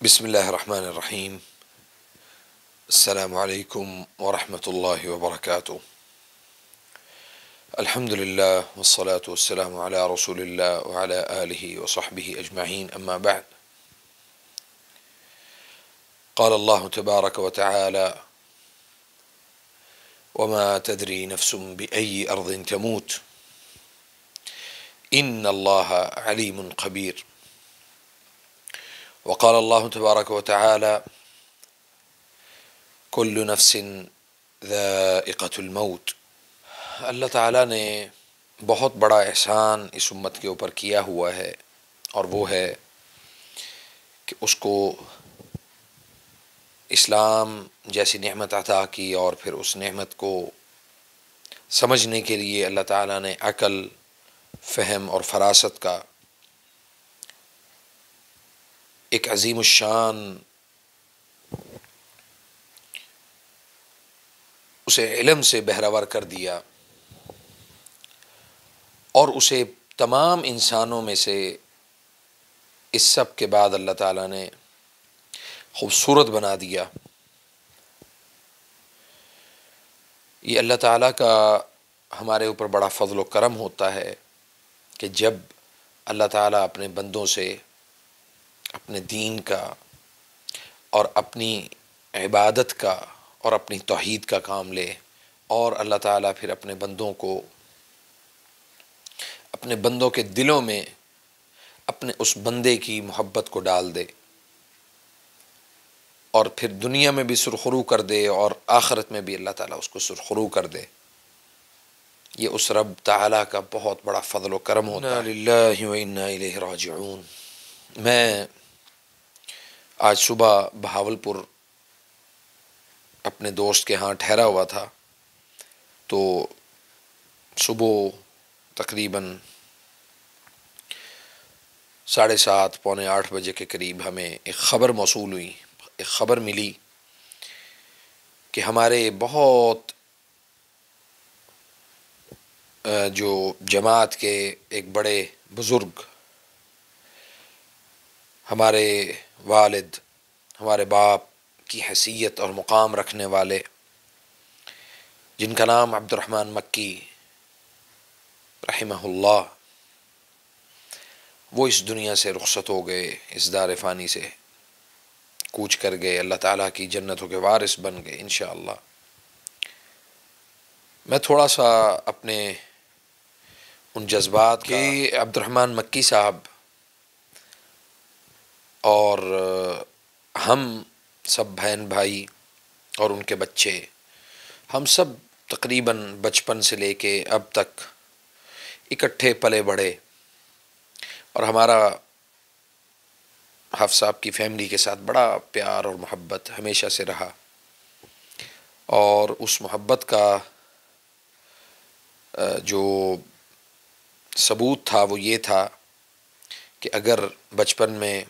بسم اللہ الرحمن الرحیم۔ السلام علیکم ورحمۃ اللہ وبرکاتہ۔ الحمد للہ والصلاة والسلام علی رسول اللہ وعلی آلہ وصحبہ اجمعین، اما بعد۔ قال اللہ تبارک وتعالی: وما تدری نفس بأي أرض تموت إن الله عليم خبير۔ وقال اللہ تبارک وتعالی: كل نفس ذائقة الموت۔ اللہ تعالیٰ نے بہت بڑا احسان اس امت کے اوپر کیا ہوا ہے، اور وہ ہے کہ اس کو اسلام جیسی نعمت عطا کی، اور پھر اس نعمت کو سمجھنے کے لیے اللہ تعالیٰ نے عقل، فہم اور فراست کا ایک عظیم الشان اسے علم سے بہرور کر دیا، اور اسے تمام انسانوں میں سے اس سب کے بعد اللہ تعالیٰ نے خوبصورت بنا دیا۔ یہ اللہ تعالیٰ کا ہمارے اوپر بڑا فضل و کرم ہوتا ہے کہ جب اللہ تعالیٰ اپنے بندوں سے اپنے دین کا اور اپنی عبادت کا اور اپنی توحید کا کام لے، اور اللہ تعالیٰ پھر اپنے بندوں کے دلوں میں اپنے اس بندے کی محبت کو ڈال دے، اور پھر دنیا میں بھی سرخرو کر دے اور آخرت میں بھی اللہ تعالیٰ اس کو سرخرو کر دے، یہ اس رب تعالیٰ کا بہت بڑا فضل و کرم ہوتا ہے۔ انا للہ و انا الیہ راجعون۔ میں آج صبح بہاولپور اپنے دوست کے ہاں ٹھہرا ہوا تھا، تو صبح تقریباً 7:30 پونے 8 بجے کے قریب ہمیں ایک خبر موصول ہوئی، ایک خبر ملی کہ ہمارے بہت جو جماعت کے ایک بڑے بزرگ، ہمارے والد، ہمارے باپ کی حیثیت اور مقام رکھنے والے، جن کا نام عبد الرحمن مکی رحمہ اللہ، وہ اس دنیا سے رخصت ہو گئے، اس دار فانی سے کوچ کر گئے، اللہ تعالیٰ کی جنتوں کے وارث بن گئے انشاءاللہ۔ میں تھوڑا سا اپنے ان جذبات کہ عبد الرحمن مکی صاحب اور ہم سب بہن بھائی اور ان کے بچے، ہم سب تقریباً بچپن سے لے کے اب تک اکٹھے پلے بڑھے، اور ہمارا حافظ صاحب کی فیملی کے ساتھ بڑا پیار اور محبت ہمیشہ سے رہا، اور اس محبت کا جو ثبوت تھا وہ یہ تھا کہ اگر بچپن میں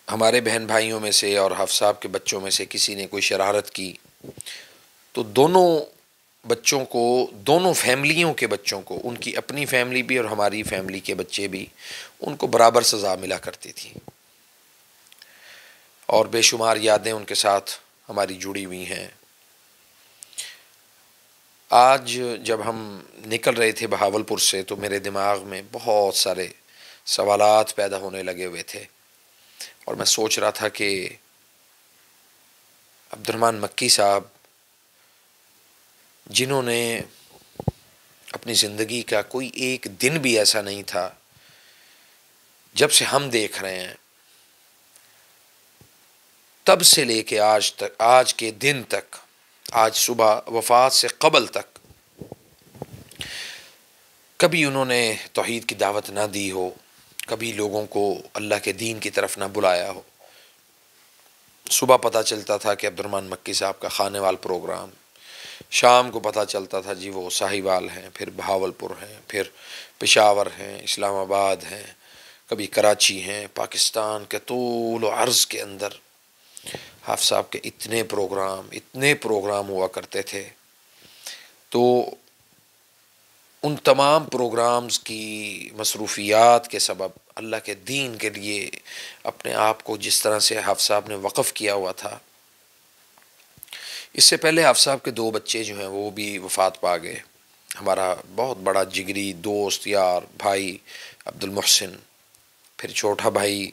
ہمارے بہن بھائیوں میں سے اور حافظ صاحب کے بچوں میں سے کسی نے کوئی شرارت کی، تو دونوں بچوں کو، دونوں فیملیوں کے بچوں کو، ان کی اپنی فیملی بھی اور ہماری فیملی کے بچے بھی، ان کو برابر سزا ملا کرتی تھی، اور بے شمار یادیں ان کے ساتھ ہماری جڑی ہوئی ہیں۔ آج جب ہم نکل رہے تھے بہاولپور سے، تو میرے دماغ میں بہت سارے سوالات پیدا ہونے لگے ہوئے تھے، اور میں سوچ رہا تھا کہ عبد الرحمن مکی صاحب، جنہوں نے اپنی زندگی کا کوئی ایک دن بھی ایسا نہیں تھا، جب سے ہم دیکھ رہے ہیں تب سے لے کے آج تک، آج کے دن تک، آج صبح وفات سے قبل تک، کبھی انہوں نے توحید کی دعوت نہ دی ہو، کبھی لوگوں کو اللہ کے دین کی طرف نہ بلایا ہو۔ صبح پتہ چلتا تھا کہ عبد الرحمن مکی صاحب کا خانے وال پروگرام، شام کو پتہ چلتا تھا جی وہ ساہیوال ہیں، پھر بہاولپور ہیں، پھر پشاور ہیں، اسلام آباد ہیں، کبھی کراچی ہیں، پاکستان کے طول و عرض کے اندر حافظ صاحب کے اتنے پروگرام ہوا کرتے تھے۔ تو ان تمام پروگرامز کی مصروفیات کے سبب اللہ کے دین کے لیے اپنے آپ کو جس طرح سے حافظ صاحب نے وقف کیا ہوا تھا. اس سے پہلے حافظ صاحب کے 2 بچے جو ہیں وہ بھی وفات پا گئے. ہمارا بہت بڑا جگری دوست یار بھائی عبد المحسن، پھر چھوٹا بھائی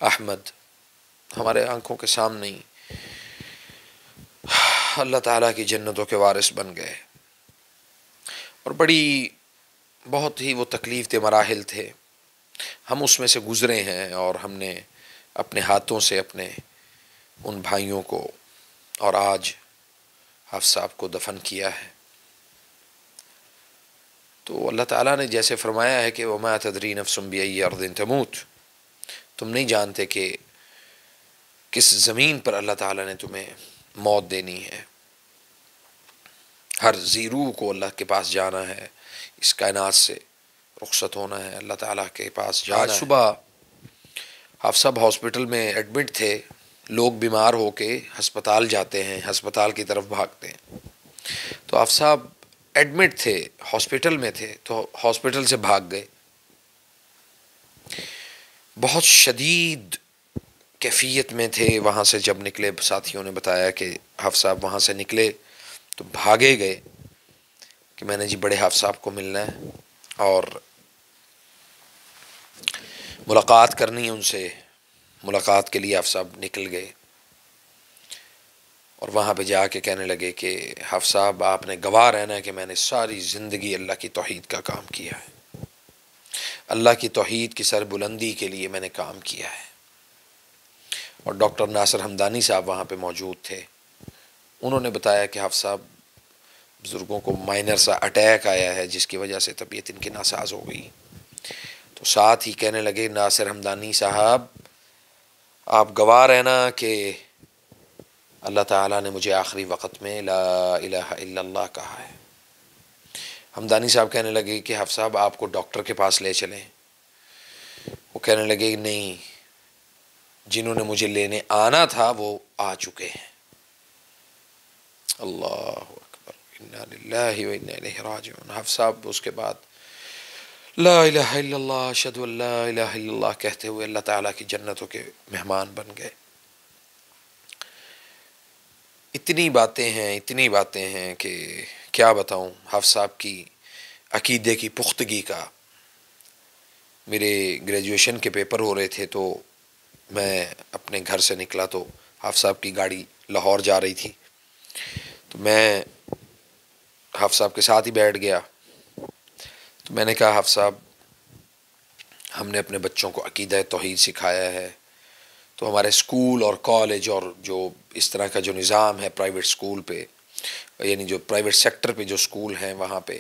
احمد، ہمارے آنکھوں کے سامنے ہی اللہ تعالیٰ کی جنتوں کے وارث بن گئے. اور بہت ہی وہ تکلیف دہ مراحل تھے، ہم اس میں سے گزرے ہیں، اور ہم نے اپنے ہاتھوں سے اپنے ان بھائیوں کو اور آج حافظ صاحب کو دفن کیا ہے. تو اللہ تعالیٰ نے جیسے فرمایا ہے کہ وَمَا تَدْرِي نَفْسٌ بِأَيِّ أَرْضٍ تَمُوتُ، تم نہیں جانتے کہ کس زمین پر اللہ تعالیٰ نے تمہیں موت دینی ہے. ہر ذی روح کو اللہ کے پاس جانا ہے، اس کائنات سے رخصت ہونا ہے، اللہ تعالیٰ کے پاس جانا ہے. آج صبح حافظ صاحب ہاسپٹل میں ایڈمٹ تھے. لوگ بیمار ہو کے ہسپتال جاتے ہیں، ہسپتال کی طرف بھاگتے ہیں. تو حافظ صاحب ایڈمٹ تھے، ہاسپٹل میں تھے، تو ہاسپٹل سے بھاگ گئے. بہت شدید کیفیت میں تھے. وہاں سے جب نکلے، ساتھیوں نے بتایا کہ حافظ صاحب وہاں سے نکلے تو بھاگے گئے کہ میں نے جی بڑے حافظ صاحب کو ملنا ہے اور ملاقات کرنی ہے ان سے. ملاقات کے لیے حافظ صاحب نکل گئے اور وہاں پہ جا کے کہنے لگے کہ حافظ صاحب آپ نے گواہ رہنا ہے کہ میں نے ساری زندگی اللہ کی توحید کا کام کیا ہے، اللہ کی توحید کی سر بلندی کے لیے میں نے کام کیا ہے. اور ڈاکٹر ناصر ہمدانی صاحب وہاں پہ موجود تھے. انہوں نے بتایا کہ حافظ صاحب بزرگوں کو مائنر سا اٹیک آیا ہے جس کی وجہ سے طبیعت ان کی ناساز ہو گئی. تو ساتھ ہی کہنے لگے ناصر ہمدانی صاحب آپ گواہ رہنا کہ اللہ تعالیٰ نے مجھے آخری وقت میں لا الہ الا اللہ کہا ہے. ہمدانی صاحب کہنے لگے کہ حافظ صاحب آپ کو ڈاکٹر کے پاس لے چلیں. وہ کہنے لگے نہیں، جنہوں نے مجھے لینے آنا تھا وہ آ چکے ہیں. اللہ اکبر، انا للہ و انا الیہ راجعون. حافظ صاحب اس کے بعد لا الہ الا اللہ اشہد ان لا الہ الا اللہ کہتے ہوئے اللہ تعالیٰ کی جنتوں کے مہمان بن گئے. اتنی باتیں ہیں کہ کیا بتاؤں حافظ صاحب کی عقیدے کی پختگی کا. میرے گریجویشن کے پیپر ہو رہے تھے تو میں اپنے گھر سے نکلا تو حافظ صاحب کی گاڑی لاہور جا رہی تھی، تو میں حافظ صاحب کے ساتھ ہی بیٹھ گیا. تو میں نے کہا حافظ صاحب ہم نے اپنے بچوں کو عقیدہ توحید سکھایا ہے، تو ہمارے اسکول اور کالج اور جو اس طرح کا جو نظام ہے پرائیویٹ اسکول پہ، یعنی جو پرائیویٹ سیکٹر پہ جو اسکول ہیں وہاں پہ،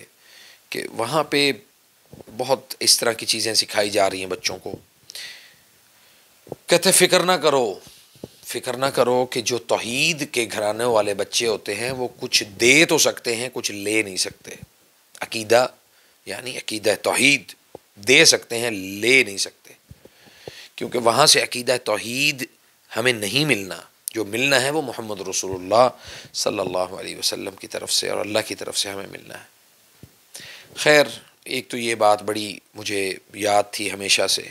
کہ وہاں پہ بہت اس طرح کی چیزیں سکھائی جا رہی ہیں بچوں کو. کہتے فکر نہ کرو کہ جو توحید کے گھرانے والے بچے ہوتے ہیں وہ کچھ دے تو سکتے ہیں، کچھ لے نہیں سکتے. عقیدہ یعنی عقیدہ توحید دے سکتے ہیں، لے نہیں سکتے، کیونکہ وہاں سے عقیدہ توحید ہمیں نہیں ملنا. جو ملنا ہے وہ محمد رسول اللہ صلی اللہ علیہ وسلم کی طرف سے اور اللہ کی طرف سے ہمیں ملنا ہے. خیر، ایک تو یہ بات بڑی مجھے یاد تھی ہمیشہ سے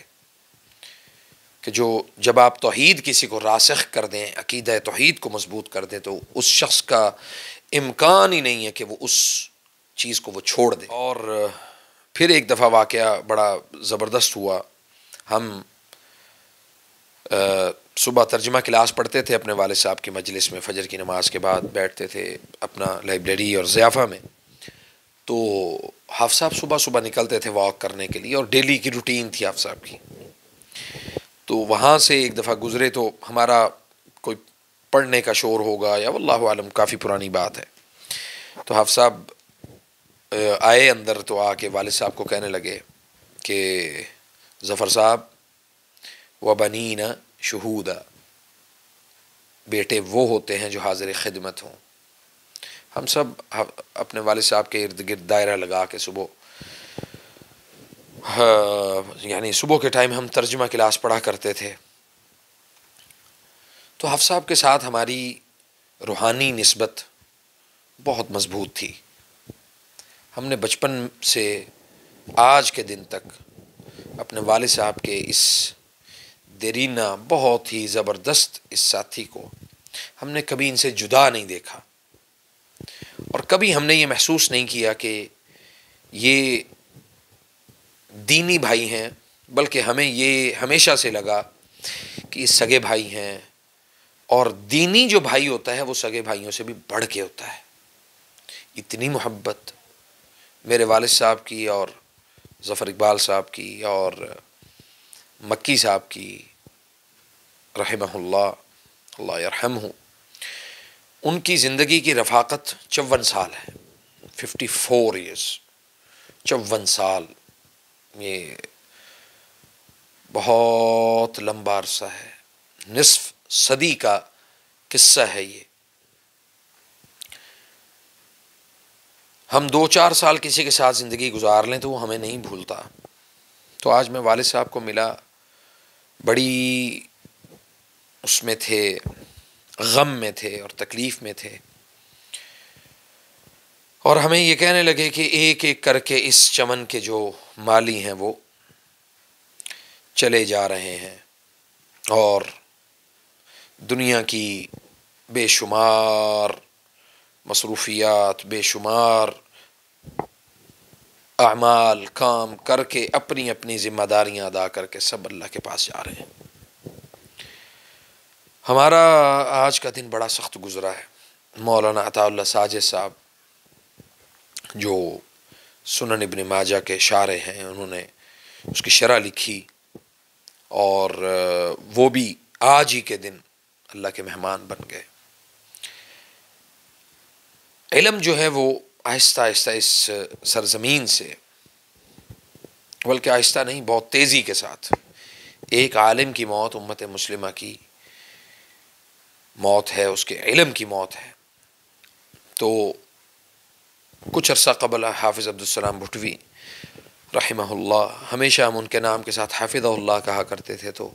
کہ جب آپ توحید کسی کو راسخ کر دیں، عقیدہ توحید کو مضبوط کر دیں، تو اس شخص کا امکان ہی نہیں ہے کہ وہ اس چیز کو وہ چھوڑ دے. اور پھر ایک دفعہ واقعہ بڑا زبردست ہوا. ہم صبح ترجمہ کلاس پڑھتے تھے اپنے والد صاحب کی مجلس میں، فجر کی نماز کے بعد بیٹھتے تھے اپنا لائبریری اور ضیافہ میں. تو حافظ صاحب صبح نکلتے تھے واک کرنے کے لیے، اور ڈیلی کی روٹین تھی حافظ صاحب کی. تو وہاں سے ایک دفعہ گزرے تو ہمارا کوئی پڑھنے کا شور ہوگا یا واللہ عالم، کافی پرانی بات ہے. تو حافظ صاحب آئے اندر، تو آ کے والد صاحب کو کہنے لگے کہ ظفر صاحب وبنینا شہودا، بیٹے وہ ہوتے ہیں جو حاضر خدمت ہوں. ہم سب اپنے والد صاحب کے ارد گرد دائرہ لگا کے یعنی صبح کے ٹائم ہم ترجمہ کلاس پڑھا کرتے تھے. تو حافظ صاحب کے ساتھ ہماری روحانی نسبت بہت مضبوط تھی. ہم نے بچپن سے آج کے دن تک اپنے والد صاحب کے اس دیرینہ بہت ہی زبردست اس ساتھی کو ہم نے کبھی ان سے جدا نہیں دیکھا، اور کبھی ہم نے یہ محسوس نہیں کیا کہ یہ دینی بھائی ہیں، بلکہ ہمیں یہ ہمیشہ سے لگا کہ یہ سگے بھائی ہیں، اور دینی جو بھائی ہوتا ہے وہ سگے بھائیوں سے بھی بڑھ کے ہوتا ہے۔ اتنی محبت میرے والد صاحب کی اور ظفر اقبال صاحب کی اور مکی صاحب کی رحمہ اللہ، اللہ یرحمہ، ان کی زندگی کی رفاقت 54 سال ہے، 54 ایئرس، 54 سال، یہ بہت لمبا عرصہ ہے، نصف صدی کا قصہ ہے یہ۔ ہم 2-4 سال کسی کے ساتھ زندگی گزار لیں تو وہ ہمیں نہیں بھولتا۔ تو آج میں والد صاحب کو ملا، بڑی اس میں تھے، غم میں تھے اور تکلیف میں تھے، اور ہمیں یہ کہنے لگے کہ ایک ایک کر کے اس چمن کے جو مالی ہیں وہ چلے جا رہے ہیں، اور دنیا کی بے شمار مصروفیات، بے شمار اعمال، کام کر کے اپنی اپنی ذمہ داریاں ادا کر کے سب اللہ کے پاس جا رہے ہیں۔ ہمارا آج کا دن بڑا سخت گزرا ہے۔ مولانا عطا اللہ ساجد صاحب جو سنن ابن ماجہ کے شارح ہیں، انہوں نے اس کی شرح لکھی، اور وہ بھی آج ہی کے دن اللہ کے مہمان بن گئے۔ علم جو ہے وہ آہستہ آہستہ اس سرزمین سے، بلکہ آہستہ نہیں، بہت تیزی کے ساتھ، ایک عالم کی موت امت مسلمہ کی موت ہے، اس کے علم کی موت ہے۔ تو کچھ عرصہ قبل حافظ عبدالسلام بھٹوی رحمہ اللہ، ہمیشہ ہم ان کے نام کے ساتھ حافظہ اللہ کہا کرتے تھے، تو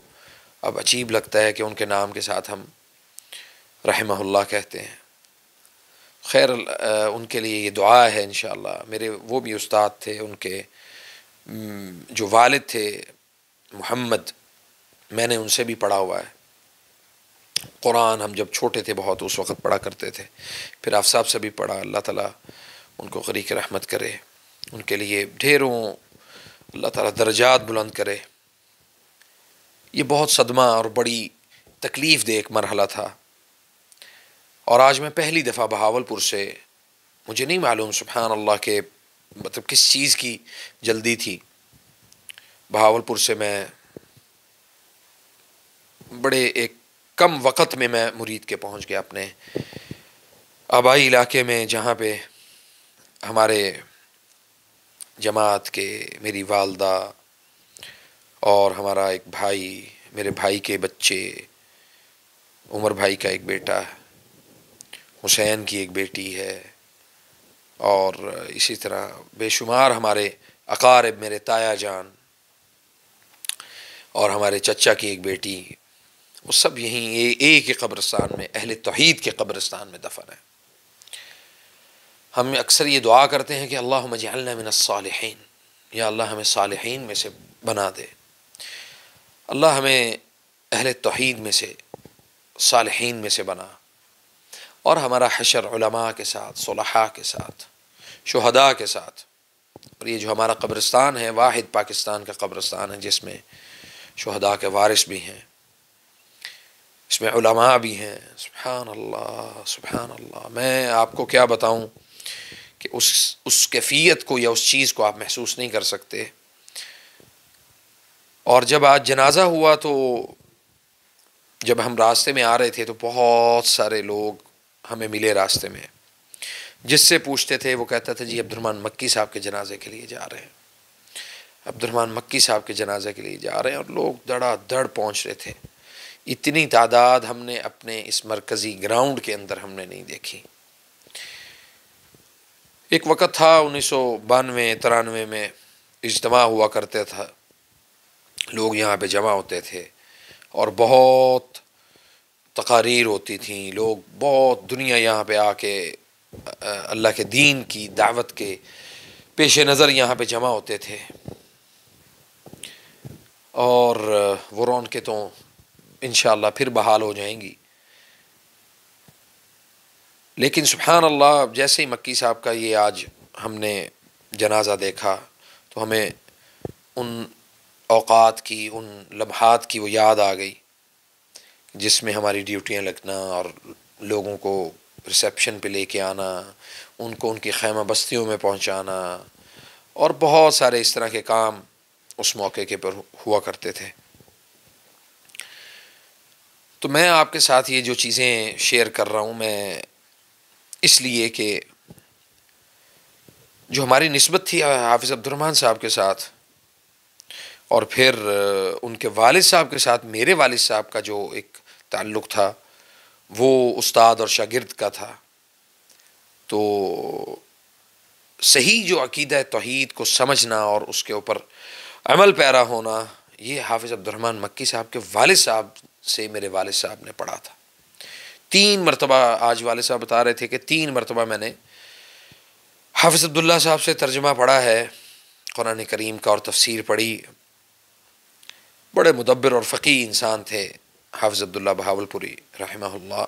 اب عجیب لگتا ہے کہ ان کے نام کے ساتھ ہم رحمہ اللہ کہتے ہیں۔ خیر، ان کے لیے یہ دعا ہے انشاءاللہ۔ میرے وہ بھی استاد تھے، ان کے جو والد تھے محمد، میں نے ان سے بھی پڑھا ہوا ہے قرآن، ہم جب چھوٹے تھے بہت اس وقت پڑھا کرتے تھے، پھر آفتاب سے بھی پڑھا۔ اللہ تعالیٰ ان کو غریق رحمت کرے، ان کے لیے ڈھیروں اللہ تعالیٰ درجات بلند کرے۔ یہ بہت صدمہ اور بڑی تکلیف دہ ایک مرحلہ تھا، اور آج میں پہلی دفعہ بہاولپور سے، مجھے نہیں معلوم سبحان اللہ کہ مطلب کس چیز کی جلدی تھی، بہاولپور سے میں بڑے ایک کم وقت میں مرید کے پہنچ گیا اپنے آبائی علاقے میں، جہاں پہ ہمارے جماعت کے، میری والدہ اور ہمارا ایک بھائی، میرے بھائی کے بچے، عمر بھائی کا ایک بیٹا، حسین کی ایک بیٹی ہے، اور اسی طرح بے شمار ہمارے اقارب، میرے تایا جان اور ہمارے چچا کی ایک بیٹی، وہ سب یہیں ایک ہی قبرستان میں، اہل توحید کے قبرستان میں دفن ہیں۔ ہم اکثر یہ دعا کرتے ہیں کہ اللہم اجعلنا من الصالحین، یا اللہ ہمیں صالحین میں سے بنا دے، اللہ ہمیں اہل توحید میں سے، صالحین میں سے بنا، اور ہمارا حشر علماء کے ساتھ، صلحاء کے ساتھ، شہداء کے ساتھ۔ اور یہ جو ہمارا قبرستان ہے، واحد پاکستان کا قبرستان ہے جس میں شہداء کے وارث بھی ہیں، اس میں علماء بھی ہیں۔ سبحان اللہ، سبحان اللہ، میں آپ کو کیا بتاؤں کہ اس کیفیت کو یا اس چیز کو آپ محسوس نہیں کر سکتے۔ اور جب آج جنازہ ہوا تو جب ہم راستے میں آ رہے تھے تو بہت سارے لوگ ہمیں ملے راستے میں، جس سے پوچھتے تھے وہ کہتا تھا جی عبد الرحمن مکی صاحب کے جنازے کے لیے جا رہے ہیں، عبد الرحمن مکی صاحب کے جنازے کے لیے جا رہے ہیں، اور لوگ دڑا دڑ پہنچ رہے تھے۔ اتنی تعداد ہم نے اپنے اس مرکزی گراؤنڈ کے اندر ہم نے نہیں دیکھی۔ ایک وقت تھا 1992-93 میں اجتماع ہوا کرتے تھا، لوگ یہاں پہ جمع ہوتے تھے اور بہت تقاریر ہوتی تھیں، لوگ بہت دنیا یہاں پہ آ کے اللہ کے دین کی دعوت کے پیش نظر یہاں پہ جمع ہوتے تھے۔ اور وہ رونقیں تو انشاءاللہ پھر بحال ہو جائیں گی. لیکن سبحان اللہ، جیسے ہی مکی صاحب کا یہ آج ہم نے جنازہ دیکھا تو ہمیں ان اوقات کی، ان لمحات کی وہ یاد آ گئی جس میں ہماری ڈیوٹیاں لگنا اور لوگوں کو ریسیپشن پہ لے کے آنا، ان کو ان کی خیمہ بستیوں میں پہنچانا، اور بہت سارے اس طرح کے کام اس موقع کے پر ہوا کرتے تھے. تو میں آپ کے ساتھ یہ جو چیزیں شیئر کر رہا ہوں، میں اس لیے کہ جو ہماری نسبت تھی حافظ عبد الرحمن صاحب کے ساتھ، اور پھر ان کے والد صاحب کے ساتھ میرے والد صاحب کا جو ایک تعلق تھا وہ استاد اور شاگرد کا تھا. تو صحیح جو عقیدہ توحید کو سمجھنا اور اس کے اوپر عمل پیرا ہونا، یہ حافظ عبد الرحمن مکی صاحب کے والد صاحب سے میرے والد صاحب نے پڑھا تھا. 3 مرتبہ، آج والد صاحب بتا رہے تھے کہ 3 مرتبہ میں نے حافظ عبداللہ صاحب سے ترجمہ پڑھا ہے قرآن کریم کا اور تفسیر پڑھی. بڑے مدبر اور فقیہ انسان تھے حافظ عبداللہ بہاولپوری رحمہ اللہ.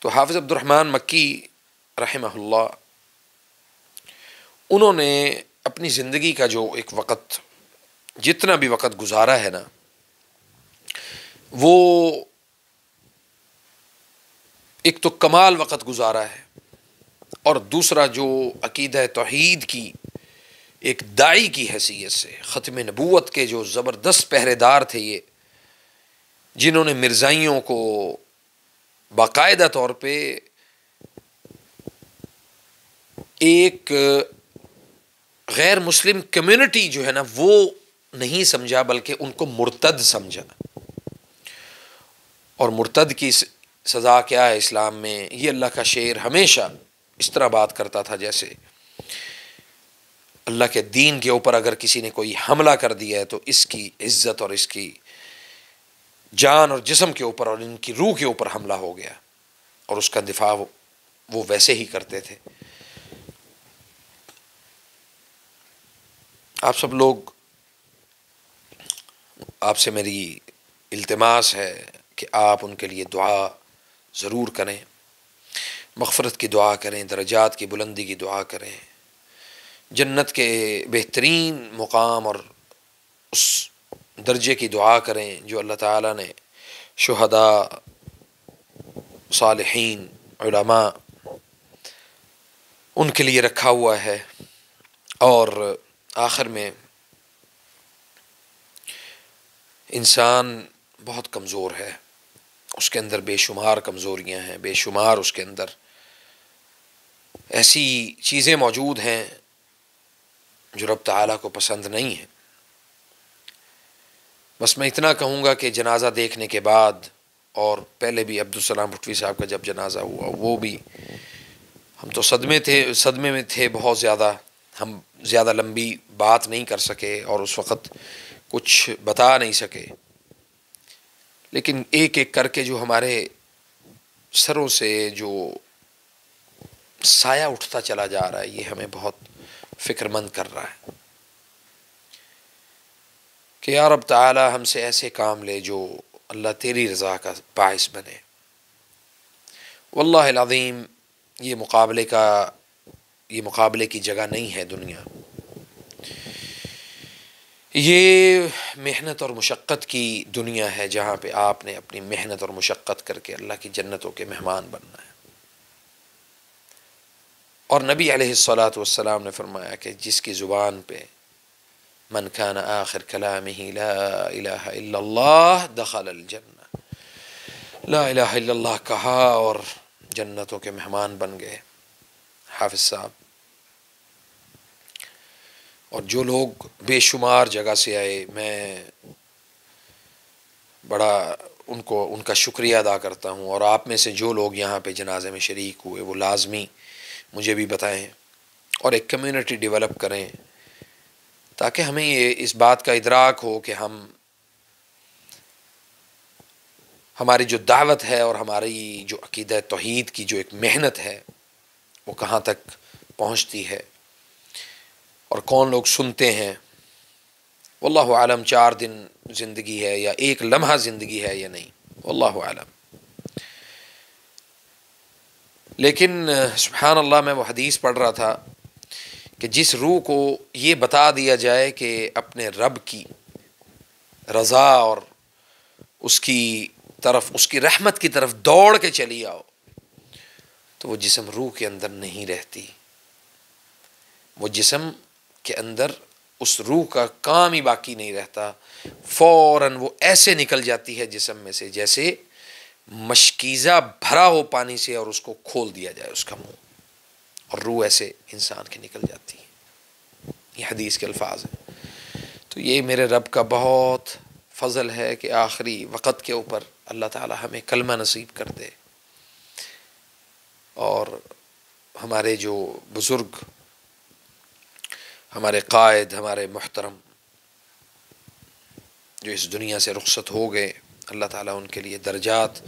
تو حافظ عبد الرحمن مکی رحمہ اللہ، انہوں نے اپنی زندگی کا جو ایک وقت، جتنا بھی وقت گزارا ہے نا، وہ ایک تو کمال وقت گزارا ہے، اور دوسرا جو عقیدہ توحید کی ایک داعی کی حیثیت سے، ختم نبوت کے جو زبردست پہرے دار تھے یہ، جنہوں نے مرزائیوں کو باقاعدہ طور پہ ایک غیر مسلم کمیونٹی جو ہے نا وہ نہیں سمجھا، بلکہ ان کو مرتد سمجھا. اور مرتد کی سزا کیا ہے اسلام میں، یہ اللہ کا شعر ہمیشہ اس طرح بات کرتا تھا جیسے اللہ کے دین کے اوپر اگر کسی نے کوئی حملہ کر دیا ہے تو اس کی عزت اور اس کی جان اور جسم کے اوپر اور ان کی روح کے اوپر حملہ ہو گیا، اور اس کا دفاع وہ ویسے ہی کرتے تھے. آپ سب لوگ، آپ سے میری التماس ہے کہ آپ ان کے لیے دعا ضرور کریں، مغفرت کی دعا کریں، درجات کی بلندی کی دعا کریں، جنت کے بہترین مقام اور اس درجے کی دعا کریں جو اللہ تعالیٰ نے شہداء، صالحین، علماء ان کے لیے رکھا ہوا ہے. اور آخر میں انسان بہت کمزور ہے، اس کے اندر بے شمار کمزوریاں ہیں، بے شمار اس کے اندر ایسی چیزیں موجود ہیں جو رب تعالیٰ کو پسند نہیں ہیں. بس میں اتنا کہوں گا کہ جنازہ دیکھنے کے بعد، اور پہلے بھی عبدالسلام بھٹوی صاحب کا جب جنازہ ہوا وہ بھی ہم تو صدمے میں تھے بہت زیادہ. ہم زیادہ لمبی بات نہیں کر سکے اور اس وقت کچھ بتا نہیں سکے، لیکن ایک ایک کر کے جو ہمارے سروں سے جو سایہ اٹھتا چلا جا رہا ہے یہ ہمیں بہت فکر مند کر رہا ہے کہ یا رب تعالی ہم سے ایسے کام لے جو اللہ تیری رضا کا باعث بنے. واللہ العظیم یہ مقابلے کی جگہ نہیں ہے دنیا. یہ محنت اور مشقت کی دنیا ہے جہاں پہ آپ نے اپنی محنت اور مشقت کر کے اللہ کی جنتوں کے مہمان بننا ہے. اور نبی علیہ الصلاۃ والسلام نے فرمایا کہ جس کی زبان پہ من کان آخر کلامہ لا الہ الا اللہ دخل الجنہ، لا الہ الا اللہ کہا اور جنتوں کے مہمان بن گئے حافظ صاحب. اور جو لوگ بے شمار جگہ سے آئے، میں بڑا ان کا شکریہ ادا کرتا ہوں. اور آپ میں سے جو لوگ یہاں پہ جنازے میں شریک ہوئے وہ لازمی مجھے بھی بتائیں اور ایک کمیونٹی ڈیولپ کریں تاکہ ہمیں یہ اس بات کا ادراک ہو کہ ہماری جو دعوت ہے اور ہماری جو عقیدہ توحید کی جو ایک محنت ہے وہ کہاں تک پہنچتی ہے اور کون لوگ سنتے ہیں واللہ عالم 4 دن زندگی ہے یا 1 لمحہ زندگی ہے یا نہیں، واللہ عالم۔ لیکن سبحان اللہ، میں وہ حدیث پڑھ رہا تھا کہ جس روح کو یہ بتا دیا جائے کہ اپنے رب کی رضا اور اس کی طرف، اس کی رحمت کی طرف دوڑ کے چلی آؤ، تو وہ جسم روح کے اندر نہیں رہتی، وہ جسم کے اندر اس روح کا کام ہی باقی نہیں رہتا، فوراً وہ ایسے نکل جاتی ہے جسم میں سے جیسے مشکیزہ بھرا ہو پانی سے اور اس کو کھول دیا جائے اس کا منہ، اور روح ایسے انسان کی نکل جاتی ہے۔ یہ حدیث کے الفاظ ہیں۔ تو یہ میرے رب کا بہت فضل ہے کہ آخری وقت کے اوپر اللہ تعالی ہمیں کلمہ نصیب کر دے، اور ہمارے جو بزرگ، ہمارے قائد، ہمارے محترم جو اس دنیا سے رخصت ہو گئے، اللہ تعالیٰ ان کے لیے درجات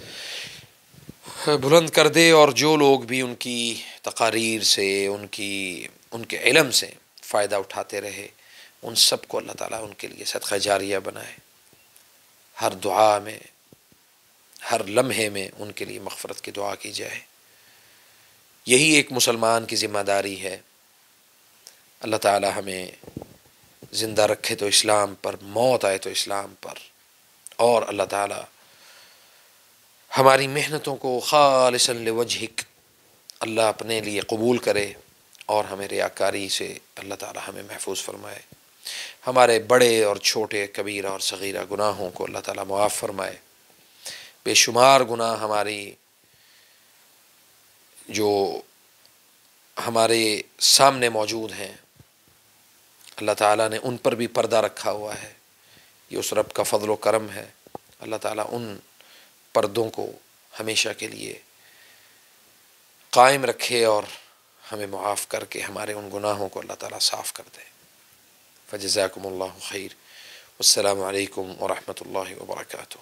بلند کر دے، اور جو لوگ بھی ان کی تقاریر سے، ان کے علم سے فائدہ اٹھاتے رہے، ان سب کو اللہ تعالیٰ ان کے لیے صدقہ جاریہ بنائے، ہر دعا میں، ہر لمحے میں ان کے لیے مغفرت کی دعا کی جائے۔ یہی ایک مسلمان کی ذمہ داری ہے۔ اللہ تعالیٰ ہمیں زندہ رکھے تو اسلام پر، موت آئے تو اسلام پر، اور اللہ تعالیٰ ہماری محنتوں کو خالصاً لوجہک اللہ اپنے لیے قبول کرے، اور ہمیں ریاکاری سے اللہ تعالیٰ ہمیں محفوظ فرمائے، ہمارے بڑے اور چھوٹے، کبیرہ اور صغیرہ گناہوں کو اللہ تعالیٰ معاف فرمائے۔ بے شمار گناہ ہماری جو ہمارے سامنے موجود ہیں، اللہ تعالیٰ نے ان پر بھی پردہ رکھا ہوا ہے، یہ اس رب کا فضل و کرم ہے۔ اللہ تعالیٰ ان پردوں کو ہمیشہ کے لیے قائم رکھے اور ہمیں معاف کر کے ہمارے ان گناہوں کو اللہ تعالیٰ صاف کر دے۔ فجزاکم اللہ خیر، والسلام علیکم ورحمۃ اللہ وبرکاتہ۔